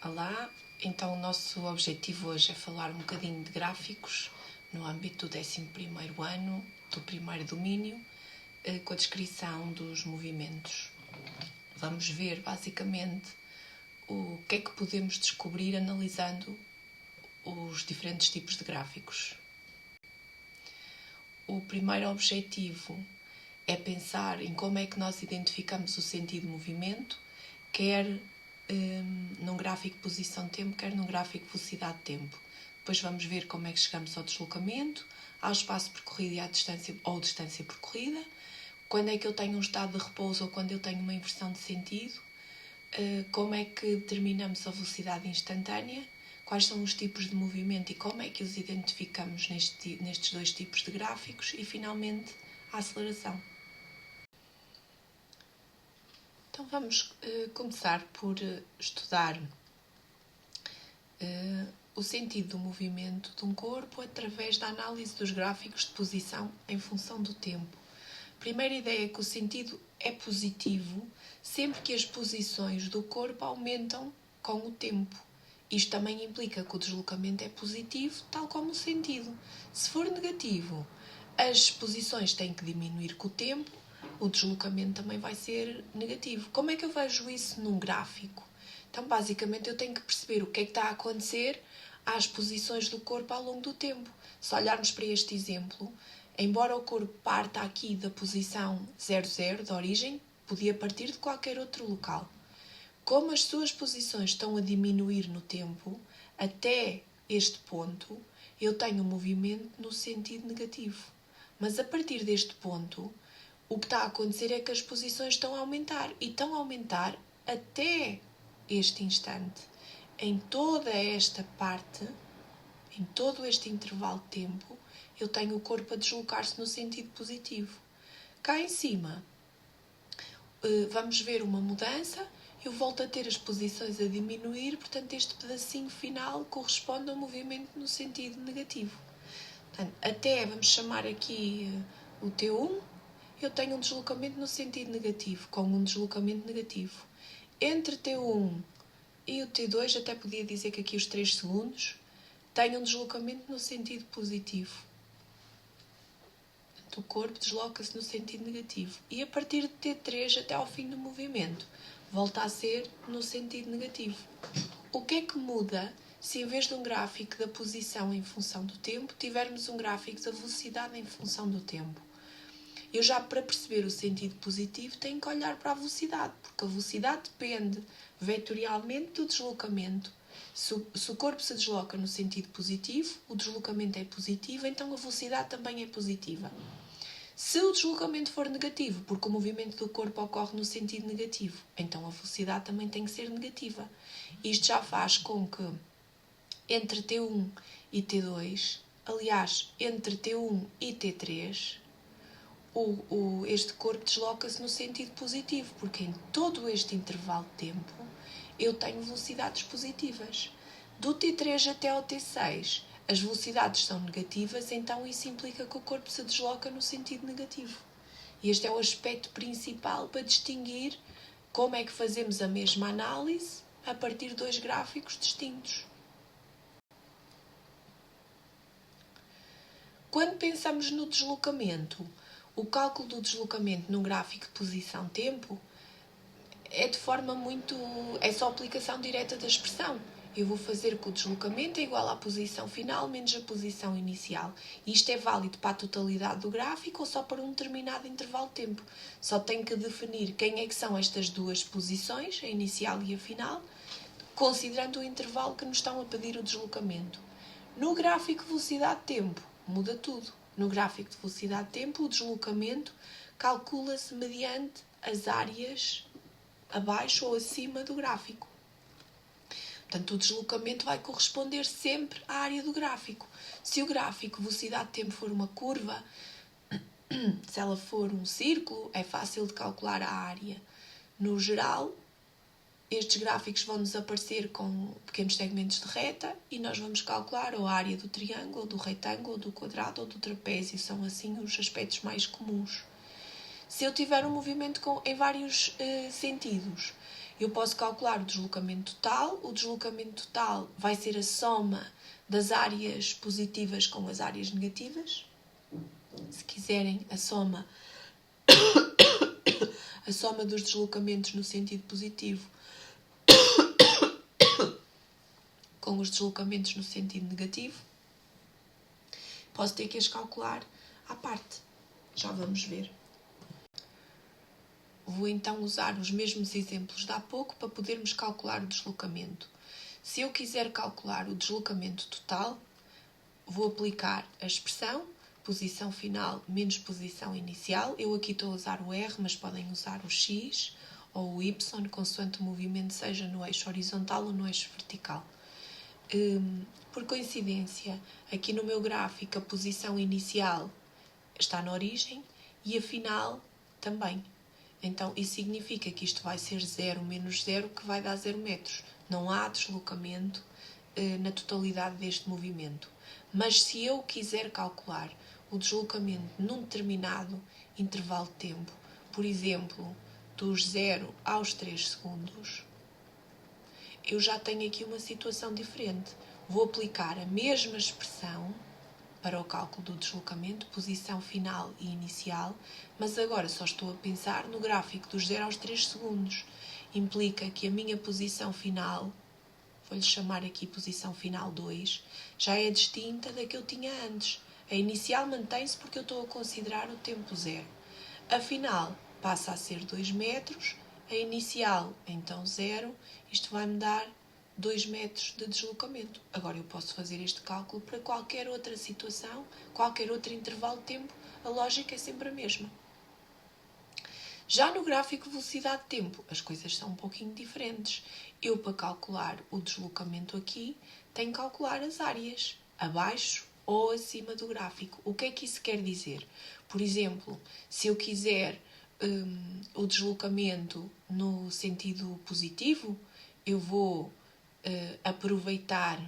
Olá, então o nosso objetivo hoje é falar um bocadinho de gráficos no âmbito do 11º ano do primeiro domínio, com a descrição dos movimentos. Vamos ver basicamente o que é que podemos descobrir analisando os diferentes tipos de gráficos. O primeiro objetivo é pensar em como é que nós identificamos o sentido de movimento, quer num gráfico posição-tempo, quer num gráfico velocidade-tempo. Depois vamos ver como é que chegamos ao deslocamento, ao espaço percorrido e à distância ou distância percorrida, quando é que eu tenho um estado de repouso ou quando eu tenho uma inversão de sentido, como é que determinamos a velocidade instantânea, quais são os tipos de movimento e como é que os identificamos nestes dois tipos de gráficos e, finalmente, a aceleração. Então vamos começar por estudar o sentido do movimento de um corpo através da análise dos gráficos de posição em função do tempo. A primeira ideia é que o sentido é positivo sempre que as posições do corpo aumentam com o tempo. Isto também implica que o deslocamento é positivo, tal como o sentido. Se for negativo, as posições têm que diminuir com o tempo, o deslocamento também vai ser negativo. Como é que eu vejo isso num gráfico? Então, basicamente, eu tenho que perceber o que é que está a acontecer às posições do corpo ao longo do tempo. Se olharmos para este exemplo, embora o corpo parta aqui da posição 00, da origem, podia partir de qualquer outro local. Como as suas posições estão a diminuir no tempo, até este ponto, eu tenho um movimento no sentido negativo. Mas a partir deste ponto, o que está a acontecer é que as posições estão a aumentar. E estão a aumentar até este instante. Em toda esta parte, em todo este intervalo de tempo, eu tenho o corpo a deslocar-se no sentido positivo. Cá em cima, vamos ver uma mudança. Eu volto a ter as posições a diminuir, portanto este pedacinho final corresponde ao movimento no sentido negativo. Portanto, até vamos chamar aqui o T1, eu tenho um deslocamento no sentido negativo, com um deslocamento negativo. Entre T1 e o T2, até podia dizer que aqui os 3 segundos, tenho um deslocamento no sentido positivo. Portanto, o corpo desloca-se no sentido negativo. E a partir de T3 até ao fim do movimento, volta a ser no sentido negativo. O que é que muda se em vez de um gráfico da posição em função do tempo, tivermos um gráfico da velocidade em função do tempo? Eu já, para perceber o sentido positivo, tenho que olhar para a velocidade, porque a velocidade depende vetorialmente do deslocamento. Se o corpo se desloca no sentido positivo, o deslocamento é positivo, então a velocidade também é positiva. Se o deslocamento for negativo, porque o movimento do corpo ocorre no sentido negativo, então a velocidade também tem que ser negativa. Isto já faz com que entre T1 e T2, aliás, entre T1 e T3, este corpo desloca-se no sentido positivo, porque em todo este intervalo de tempo eu tenho velocidades positivas. Do T3 até ao T6, as velocidades são negativas, então isso implica que o corpo se desloca no sentido negativo. E este é o aspecto principal para distinguir como é que fazemos a mesma análise a partir de dois gráficos distintos. Quando pensamos no deslocamento, o cálculo do deslocamento num gráfico de posição-tempo é de forma muito... é só aplicação direta da expressão. Eu vou fazer que o deslocamento é igual à posição final menos a posição inicial. Isto é válido para a totalidade do gráfico ou só para um determinado intervalo de tempo. Só tenho que definir quem é que são estas duas posições, a inicial e a final, considerando o intervalo que nos estão a pedir o deslocamento. No gráfico de velocidade-tempo, muda tudo. No gráfico de velocidade-tempo, o deslocamento calcula-se mediante as áreas abaixo ou acima do gráfico. Portanto, o deslocamento vai corresponder sempre à área do gráfico. Se o gráfico de velocidade-tempo for uma curva, se ela for um círculo, é fácil de calcular a área. No geral, estes gráficos vão nos aparecer com pequenos segmentos de reta e nós vamos calcular a área do triângulo, ou do retângulo, ou do quadrado ou do trapézio. São assim os aspectos mais comuns. Se eu tiver um movimento em vários sentidos, Eu posso calcular o deslocamento total. O deslocamento total vai ser a soma das áreas positivas com as áreas negativas. Se quiserem, a soma dos deslocamentos no sentido positivo com os deslocamentos no sentido negativo. Posso ter que as calcular à parte. Já vamos ver. Vou então usar os mesmos exemplos de há pouco para podermos calcular o deslocamento. Se eu quiser calcular o deslocamento total, vou aplicar a expressão posição final menos posição inicial. Eu aqui estou a usar o R, mas podem usar o X ou o Y, consoante o movimento seja no eixo horizontal ou no eixo vertical. Por coincidência, aqui no meu gráfico a posição inicial está na origem e a final também. Então, isso significa que isto vai ser 0 menos 0, que vai dar 0 metros. Não há deslocamento na totalidade deste movimento. Mas se eu quiser calcular o deslocamento num determinado intervalo de tempo, por exemplo, dos 0 aos 3 segundos, eu já tenho aqui uma situação diferente. Vou aplicar a mesma expressão para o cálculo do deslocamento, posição final e inicial, mas agora só estou a pensar no gráfico dos 0 aos 3 segundos. Implica que a minha posição final, vou-lhe chamar aqui posição final 2, já é distinta da que eu tinha antes. A inicial mantém-se porque eu estou a considerar o tempo 0. A final passa a ser 2 metros, a inicial então 0, isto vai-me dar 2 metros de deslocamento. Agora eu posso fazer este cálculo para qualquer outra situação, qualquer outro intervalo de tempo, a lógica é sempre a mesma. Já no gráfico velocidade de tempo, as coisas são um pouquinho diferentes. Eu, para calcular o deslocamento aqui, tenho que calcular as áreas, abaixo ou acima do gráfico. O que é que isso quer dizer? Por exemplo, se eu quiser o deslocamento no sentido positivo, eu vou aproveitar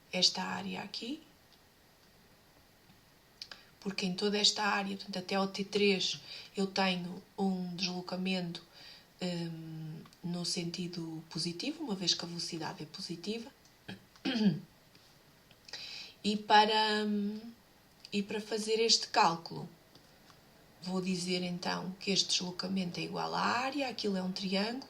esta área aqui, porque em toda esta área, portanto, até ao T3, eu tenho um deslocamento no sentido positivo, uma vez que a velocidade é positiva. E para fazer este cálculo, vou dizer então que este deslocamento é igual à área, aquilo é um triângulo,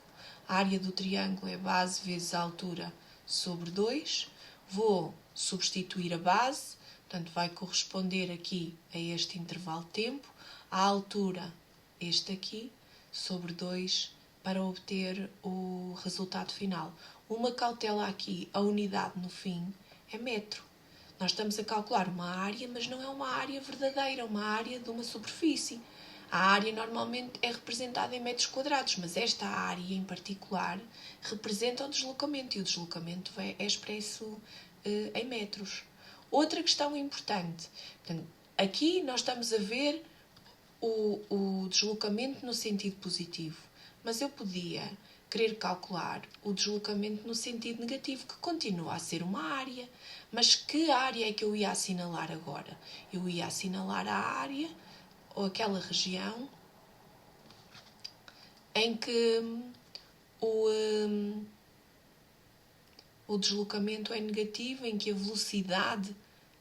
a área do triângulo é base vezes a altura sobre 2, vou substituir a base, portanto vai corresponder aqui a este intervalo de tempo, a altura, este aqui, sobre 2, para obter o resultado final. Uma cautela aqui, a unidade no fim é metro. Nós estamos a calcular uma área, mas não é uma área verdadeira, é uma área de uma superfície. A área normalmente é representada em metros quadrados, mas esta área em particular representa o deslocamento e o deslocamento é expresso em metros. Outra questão importante, portanto, aqui nós estamos a ver o deslocamento no sentido positivo, mas eu podia querer calcular o deslocamento no sentido negativo, que continua a ser uma área. Mas que área é que eu ia assinalar agora? Eu ia assinalar a área ou aquela região em que o deslocamento é negativo, em que a velocidade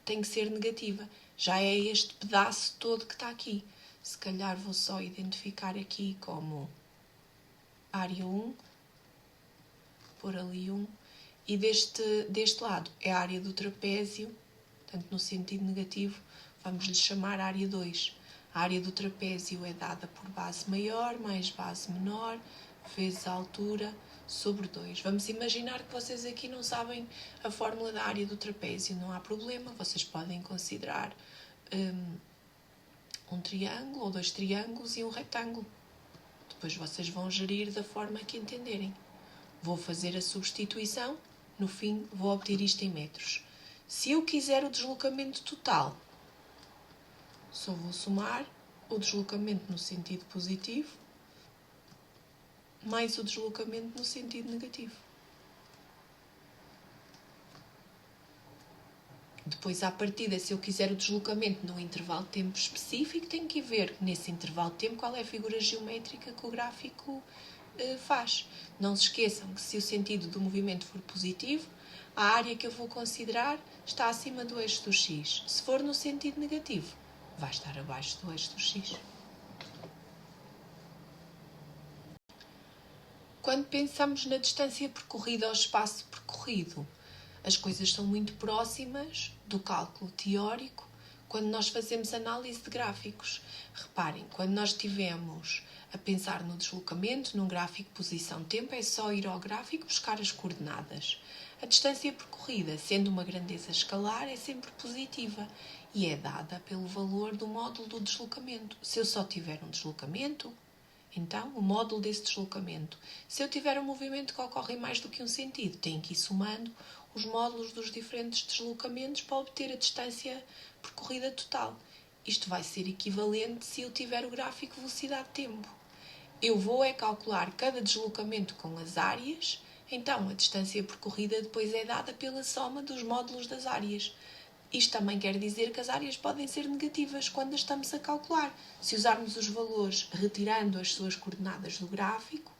tem que ser negativa. Já é este pedaço todo que está aqui. Se calhar vou só identificar aqui como área 1, pôr ali 1, e deste lado é a área do trapézio, portanto no sentido negativo vamos lhe chamar área 2. A área do trapézio é dada por base maior mais base menor vezes a altura sobre 2. Vamos imaginar que vocês aqui não sabem a fórmula da área do trapézio, não há problema, vocês podem considerar um triângulo ou 2 triângulos e um retângulo. Depois vocês vão gerir da forma que entenderem. Vou fazer a substituição, no fim vou obter isto em metros. Se eu quiser o deslocamento total, só vou somar o deslocamento no sentido positivo mais o deslocamento no sentido negativo. Depois, à partida, se eu quiser o deslocamento num intervalo de tempo específico, tenho que ver nesse intervalo de tempo qual é a figura geométrica que o gráfico faz. Não se esqueçam que se o sentido do movimento for positivo, a área que eu vou considerar está acima do eixo do x. Se for no sentido negativo, vai estar abaixo do eixo do x. Quando pensamos na distância percorrida ao espaço percorrido, as coisas são muito próximas do cálculo teórico quando nós fazemos análise de gráficos. Reparem, quando nós estivemos a pensar no deslocamento, num gráfico posição-tempo, é só ir ao gráfico buscar as coordenadas. A distância percorrida, sendo uma grandeza escalar, é sempre positiva e é dada pelo valor do módulo do deslocamento. Se eu só tiver um deslocamento, então o módulo desse deslocamento. Se eu tiver um movimento que ocorre em mais do que um sentido, tenho que ir somando os módulos dos diferentes deslocamentos para obter a distância percorrida total. Isto vai ser equivalente se eu tiver o gráfico velocidade-tempo. Eu vou calcular cada deslocamento com as áreas, então a distância percorrida depois é dada pela soma dos módulos das áreas. Isto também quer dizer que as áreas podem ser negativas quando as estamos a calcular. Se usarmos os valores retirando as suas coordenadas do gráfico,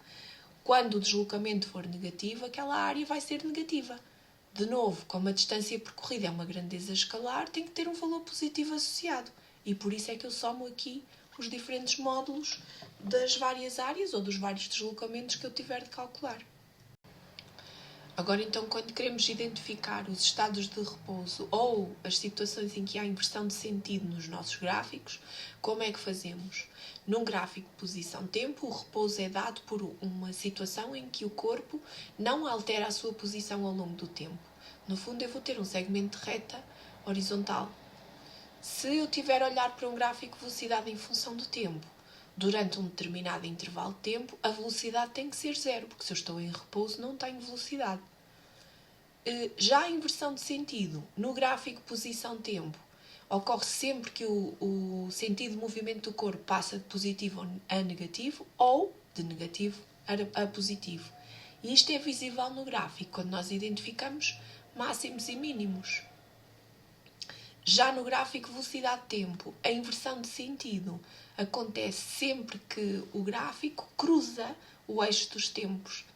quando o deslocamento for negativo, aquela área vai ser negativa. De novo, como a distância percorrida é uma grandeza escalar, tem que ter um valor positivo associado. E por isso é que eu somo aqui os diferentes módulos das várias áreas ou dos vários deslocamentos que eu tiver de calcular. Agora, então, quando queremos identificar os estados de repouso ou as situações em que há inversão de sentido nos nossos gráficos, como é que fazemos? Num gráfico de posição-tempo, o repouso é dado por uma situação em que o corpo não altera a sua posição ao longo do tempo. No fundo, eu vou ter um segmento de reta horizontal. Se eu tiver a olhar para um gráfico de velocidade em função do tempo, durante um determinado intervalo de tempo, a velocidade tem que ser zero, porque se eu estou em repouso não tenho velocidade. Já a inversão de sentido, no gráfico posição-tempo, ocorre sempre que o sentido de movimento do corpo passa de positivo a negativo ou de negativo a positivo. E isto é visível no gráfico, quando nós identificamos máximos e mínimos. Já no gráfico velocidade-tempo, a inversão de sentido acontece sempre que o gráfico cruza o eixo dos tempos.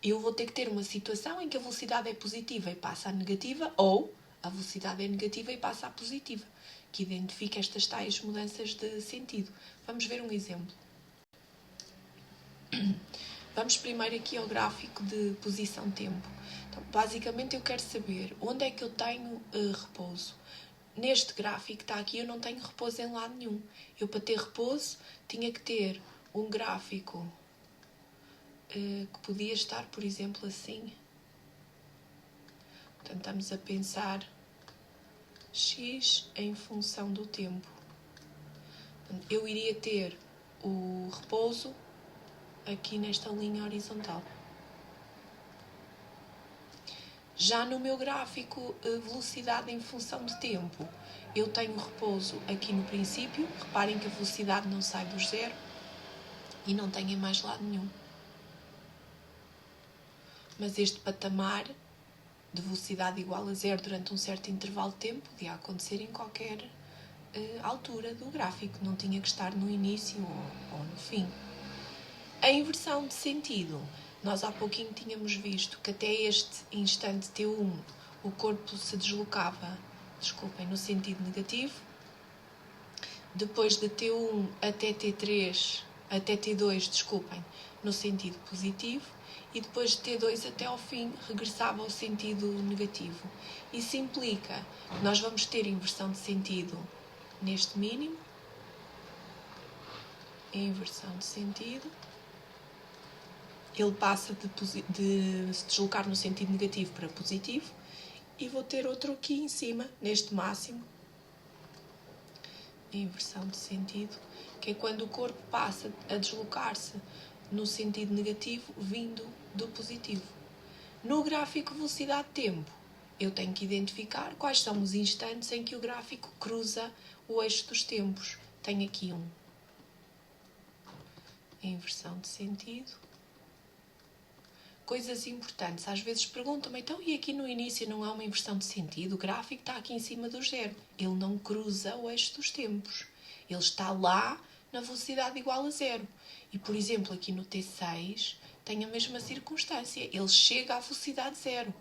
Eu vou ter que ter uma situação em que a velocidade é positiva e passa a negativa, ou a velocidade é negativa e passa a positiva, que identifica estas tais mudanças de sentido. Vamos ver um exemplo. Vamos primeiro aqui ao gráfico de posição-tempo. Então, basicamente eu quero saber onde é que eu tenho repouso. Neste gráfico que está aqui eu não tenho repouso em lado nenhum. Eu, para ter repouso, tinha que ter um gráfico que podia estar, por exemplo, assim. Portanto, estamos a pensar x em função do tempo. Portanto, eu iria ter o repouso aqui nesta linha horizontal. Já no meu gráfico velocidade em função de tempo, eu tenho repouso aqui no princípio. Reparem que a velocidade não sai do zero e não tem em mais lado nenhum. Mas este patamar de velocidade igual a zero durante um certo intervalo de tempo podia acontecer em qualquer altura do gráfico. Não tinha que estar no início ou no fim. A inversão de sentido. Nós há pouquinho tínhamos visto que até este instante T1 o corpo se deslocava, no sentido negativo. Depois de T1 até T2, no sentido positivo. E depois de T2 até ao fim regressava ao sentido negativo. Isso implica que nós vamos ter inversão de sentido neste mínimo. Inversão de sentido. Ele passa de se deslocar no sentido negativo para positivo. E vou ter outro aqui em cima, neste máximo. Inversão de sentido, que é quando o corpo passa a deslocar-se no sentido negativo, vindo do positivo. No gráfico velocidade-tempo, eu tenho que identificar quais são os instantes em que o gráfico cruza o eixo dos tempos. Tenho aqui um. Inversão de sentido. Coisas importantes. Às vezes perguntam-me, então, e aqui no início não há uma inversão de sentido? O gráfico está aqui em cima do zero. Ele não cruza o eixo dos tempos. Ele está lá na velocidade igual a zero. E, por exemplo, aqui no T6, tem a mesma circunstância. Ele chega à velocidade zero.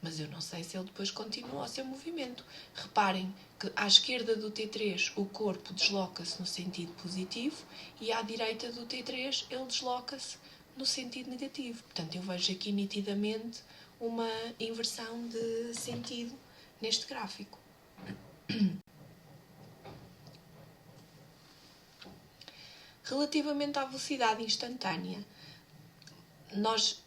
Mas eu não sei se ele depois continua o seu movimento. Reparem que à esquerda do T3 o corpo desloca-se no sentido positivo e à direita do T3 ele desloca-se no sentido negativo. Portanto, eu vejo aqui nitidamente uma inversão de sentido neste gráfico. Relativamente à velocidade instantânea, nós,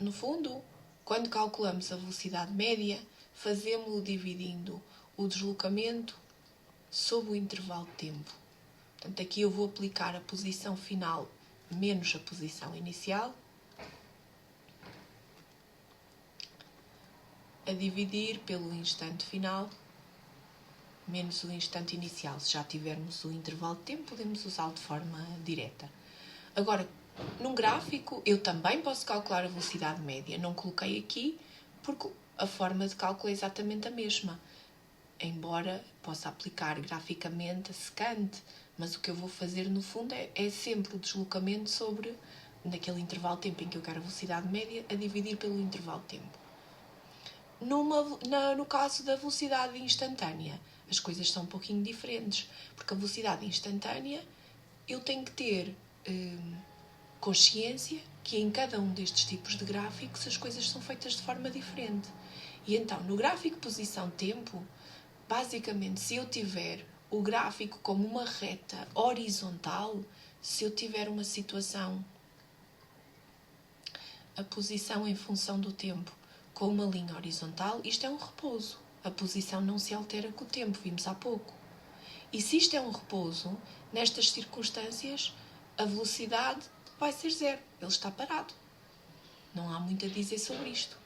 no fundo, quando calculamos a velocidade média, fazemos-lo dividindo o deslocamento sobre o intervalo de tempo. Portanto, aqui eu vou aplicar a posição final menos a posição inicial, a dividir pelo instante final menos o instante inicial. Se já tivermos o intervalo de tempo, podemos usá-lo de forma direta. Agora, num gráfico, eu também posso calcular a velocidade média. Não coloquei aqui porque a forma de cálculo é exatamente a mesma. Embora possa aplicar graficamente a secante, mas o que eu vou fazer no fundo é sempre o deslocamento sobre, naquele intervalo de tempo em que eu quero a velocidade média, a dividir pelo intervalo de tempo. No caso da velocidade instantânea, as coisas são um pouquinho diferentes, porque a velocidade instantânea eu tenho que ter consciência que em cada um destes tipos de gráficos as coisas são feitas de forma diferente. E então, no gráfico posição-tempo, basicamente, se eu tiver o gráfico como uma reta horizontal, se eu tiver uma situação, a posição em função do tempo com uma linha horizontal, isto é um repouso. A posição não se altera com o tempo, vimos há pouco. E se isto é um repouso, nestas circunstâncias, a velocidade vai ser zero. Ele está parado. Não há muito a dizer sobre isto.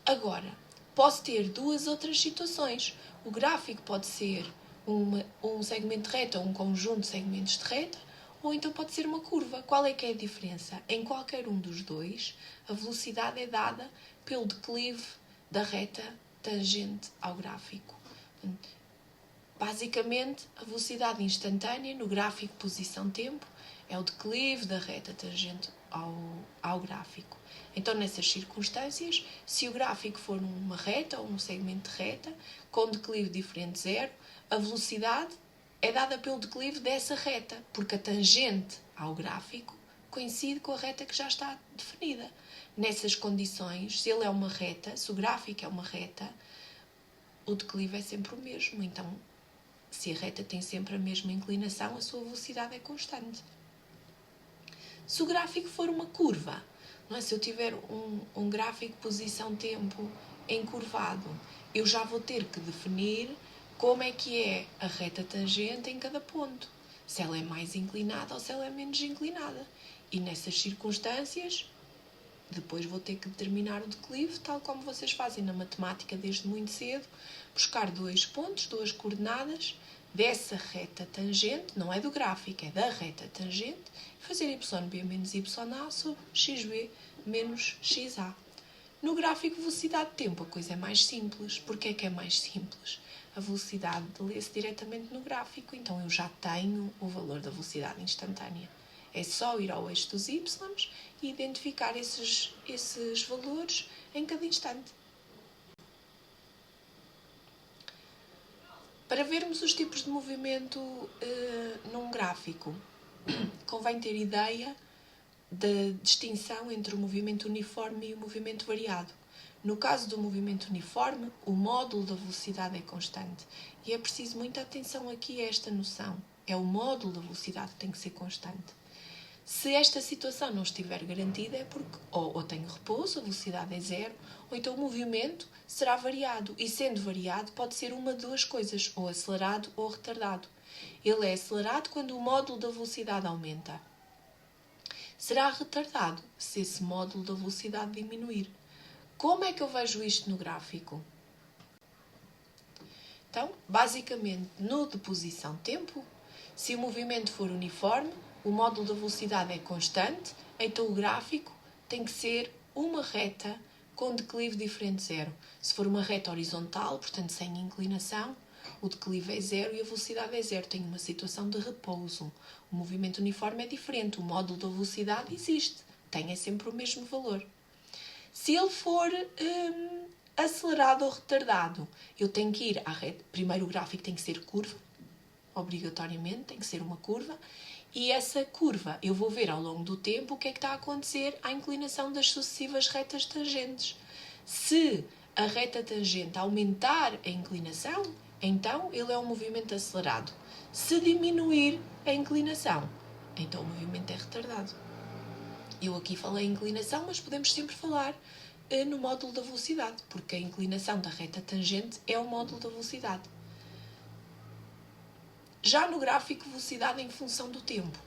Agora, posso ter duas outras situações. O gráfico pode ser um segmento de reta ou um conjunto de segmentos de reta, ou então pode ser uma curva. Qual é que é a diferença? Em qualquer um dos dois, a velocidade é dada pelo declive da reta tangente ao gráfico. Basicamente, a velocidade instantânea no gráfico posição-tempo é o declive da reta tangente ao gráfico. Então, nessas circunstâncias, se o gráfico for uma reta ou um segmento de reta, com declive diferente de zero, a velocidade é dada pelo declive dessa reta, porque a tangente ao gráfico coincide com a reta que já está definida. Nessas condições, se ele é uma reta, se o gráfico é uma reta, o declive é sempre o mesmo. Então, se a reta tem sempre a mesma inclinação, a sua velocidade é constante. Se o gráfico for uma curva, não é? Se eu tiver um gráfico posição-tempo encurvado, eu já vou ter que definir como é que é a reta tangente em cada ponto. Se ela é mais inclinada ou se ela é menos inclinada. E nessas circunstâncias, depois vou ter que determinar o declive, tal como vocês fazem na matemática desde muito cedo, buscar dois pontos, duas coordenadas dessa reta tangente, não é do gráfico, é da reta tangente, e fazer yb menos ya sobre xb menos xa. No gráfico velocidade-tempo a coisa é mais simples. Porquê é que é mais simples? A velocidade lê-se diretamente no gráfico, então eu já tenho o valor da velocidade instantânea. É só ir ao eixo dos y e identificar esses valores em cada instante. Para vermos os tipos de movimento num gráfico, convém ter ideia da distinção entre o movimento uniforme e o movimento variado. No caso do movimento uniforme, o módulo da velocidade é constante. E é preciso muita atenção aqui a esta noção. É o módulo da velocidade que tem que ser constante. Se esta situação não estiver garantida, é porque ou tenho repouso, a velocidade é zero, ou então o movimento será variado. E sendo variado, pode ser uma de duas coisas, ou acelerado ou retardado. Ele é acelerado quando o módulo da velocidade aumenta. Será retardado se esse módulo da velocidade diminuir. Como é que eu vejo isto no gráfico? Então, basicamente, no de posição-tempo, se o movimento for uniforme, o módulo da velocidade é constante, então o gráfico tem que ser uma reta com declive diferente de zero. Se for uma reta horizontal, portanto sem inclinação, o declive é zero e a velocidade é zero. Tem uma situação de repouso. O movimento uniforme é diferente. O módulo da velocidade existe. tem é sempre o mesmo valor. Se ele for acelerado ou retardado, eu tenho que ir à reta. Primeiro o gráfico tem que ser curva, obrigatoriamente, tem que ser uma curva, e essa curva eu vou ver ao longo do tempo o que é que está a acontecer à inclinação das sucessivas retas tangentes. Se a reta tangente aumentar a inclinação, então ele é um movimento acelerado. Se diminuir a inclinação, então o movimento é retardado. Eu aqui falei inclinação, mas podemos sempre falar no módulo da velocidade, porque a inclinação da reta tangente é o módulo da velocidade. Já no gráfico velocidade em função do tempo,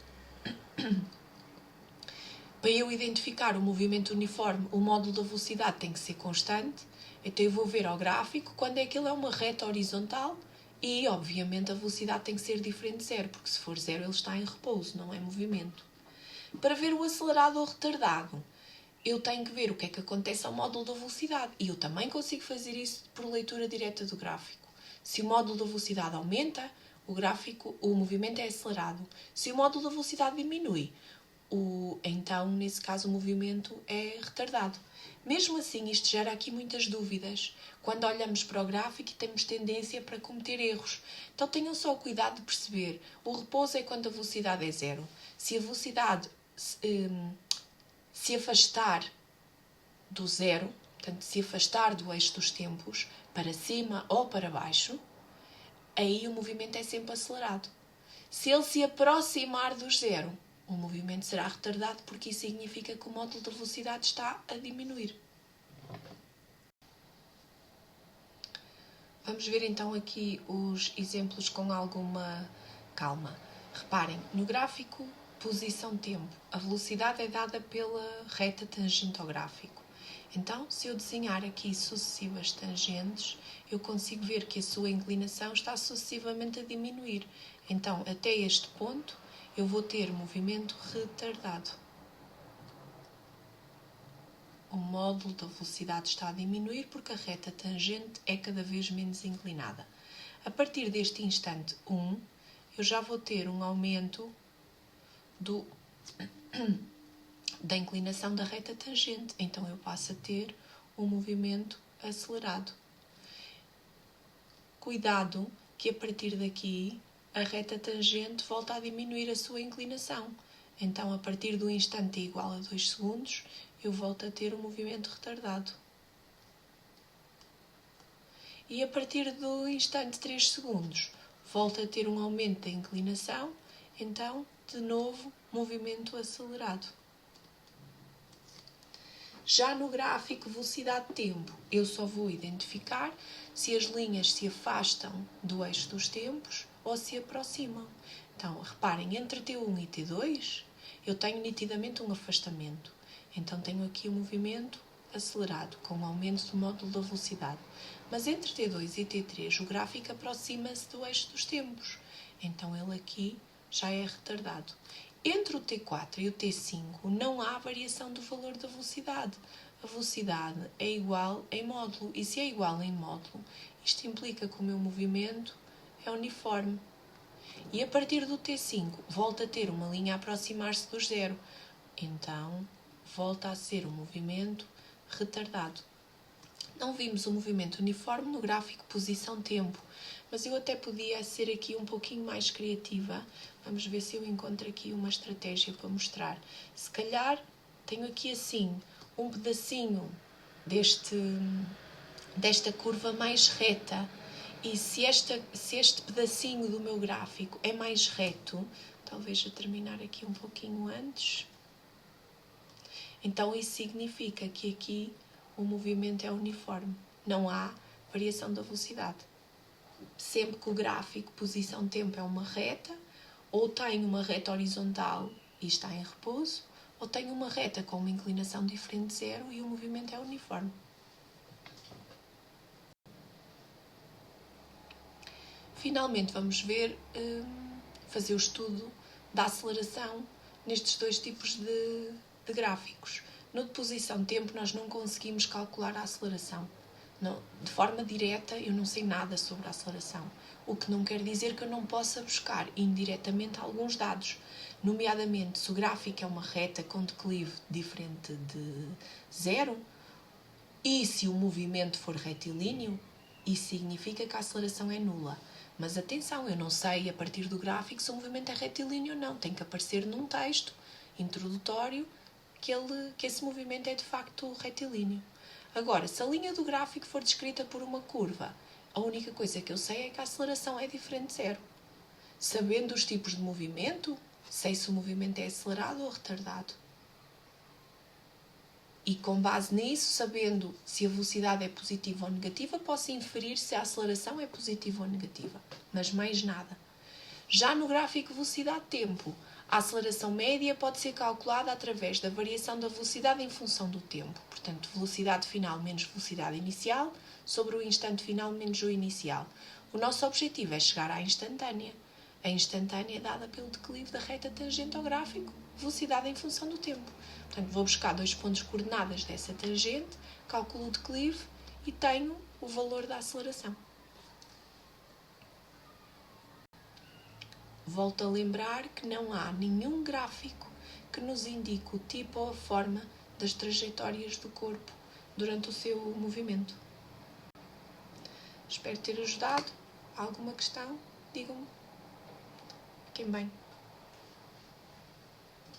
para eu identificar o movimento uniforme, o módulo da velocidade tem que ser constante, então eu vou ver ao gráfico quando é que ele é uma reta horizontal e, obviamente, a velocidade tem que ser diferente de zero, porque se for zero ele está em repouso, não é movimento. Para ver o acelerado ou retardado, eu tenho que ver o que é que acontece ao módulo da velocidade. E eu também consigo fazer isso por leitura direta do gráfico. Se o módulo da velocidade aumenta, o movimento é acelerado. Se o módulo da velocidade diminui, então, nesse caso, o movimento é retardado. Mesmo assim, isto gera aqui muitas dúvidas. Quando olhamos para o gráfico, temos tendência para cometer erros. Então, tenham só o cuidado de perceber. O repouso é quando a velocidade é zero. Se a velocidade se afastar do zero, portanto, se afastar do eixo dos tempos, para cima ou para baixo, aí o movimento é sempre acelerado. Se ele se aproximar do zero, o movimento será retardado, porque isso significa que o módulo da velocidade está a diminuir. Vamos ver então aqui os exemplos com alguma calma. Reparem, no gráfico posição-tempo, a velocidade é dada pela reta tangente ao gráfico. Então, se eu desenhar aqui sucessivas tangentes, eu consigo ver que a sua inclinação está sucessivamente a diminuir. Então, até este ponto, eu vou ter movimento retardado. O módulo da velocidade está a diminuir porque a reta tangente é cada vez menos inclinada. A partir deste instante 1, eu já vou ter um aumento da inclinação da reta tangente. Então, eu passo a ter um movimento acelerado. Cuidado que a partir daqui a reta tangente volta a diminuir a sua inclinação. Então, a partir do instante t igual a 2 segundos, eu volto a ter um movimento retardado. E a partir do instante 3 segundos, volto a ter um aumento da inclinação, então, de novo, movimento acelerado. Já no gráfico velocidade-tempo, eu só vou identificar se as linhas se afastam do eixo dos tempos ou se aproximam. Então, reparem, entre T1 e T2, eu tenho nitidamente um afastamento. Então, tenho aqui o movimento acelerado, com o aumento do módulo da velocidade. Mas entre T2 e T3, o gráfico aproxima-se do eixo dos tempos. Então, ele aqui já é retardado. Entre o T4 e o T5 não há variação do valor da velocidade. A velocidade é igual em módulo. E se é igual em módulo, isto implica que o meu movimento é uniforme. E a partir do T5 volta a ter uma linha a aproximar-se do zero. Então, volta a ser um movimento retardado. Não vimos o movimento uniforme no gráfico posição-tempo, mas eu até podia ser aqui um pouquinho mais criativa. Vamos ver se eu encontro aqui uma estratégia para mostrar. Se calhar tenho aqui assim um pedacinho desta curva mais reta, e se este pedacinho do meu gráfico é mais reto, talvez a terminar aqui um pouquinho antes, então isso significa que aqui o movimento é uniforme, não há variação da velocidade. Sempre que o gráfico posição-tempo é uma reta, ou tem uma reta horizontal e está em repouso, ou tem uma reta com uma inclinação diferente de zero e o movimento é uniforme. Finalmente vamos ver, fazer o estudo da aceleração nestes dois tipos de gráficos. No de posição-tempo nós não conseguimos calcular a aceleração. Não, de forma direta, eu não sei nada sobre a aceleração, o que não quer dizer que eu não possa buscar indiretamente alguns dados, nomeadamente se o gráfico é uma reta com declive diferente de zero e se o movimento for retilíneo, isso significa que a aceleração é nula. Mas atenção, eu não sei a partir do gráfico se o movimento é retilíneo ou não. Tem que aparecer num texto introdutório que esse movimento é de facto retilíneo. Agora, se a linha do gráfico for descrita por uma curva, a única coisa que eu sei é que a aceleração é diferente de zero. Sabendo os tipos de movimento, sei se o movimento é acelerado ou retardado. E com base nisso, sabendo se a velocidade é positiva ou negativa, posso inferir se a aceleração é positiva ou negativa. Mas mais nada. Já no gráfico velocidade-tempo, a aceleração média pode ser calculada através da variação da velocidade em função do tempo. Portanto, velocidade final menos velocidade inicial sobre o instante final menos o inicial. O nosso objetivo é chegar à instantânea. A instantânea é dada pelo declive da reta tangente ao gráfico, velocidade em função do tempo. Portanto, vou buscar 2 pontos coordenadas dessa tangente, calculo o declive e tenho o valor da aceleração. Volto a lembrar que não há nenhum gráfico que nos indique o tipo ou a forma das trajetórias do corpo durante o seu movimento. Espero ter ajudado. Alguma questão? Digam-me. Fiquem bem.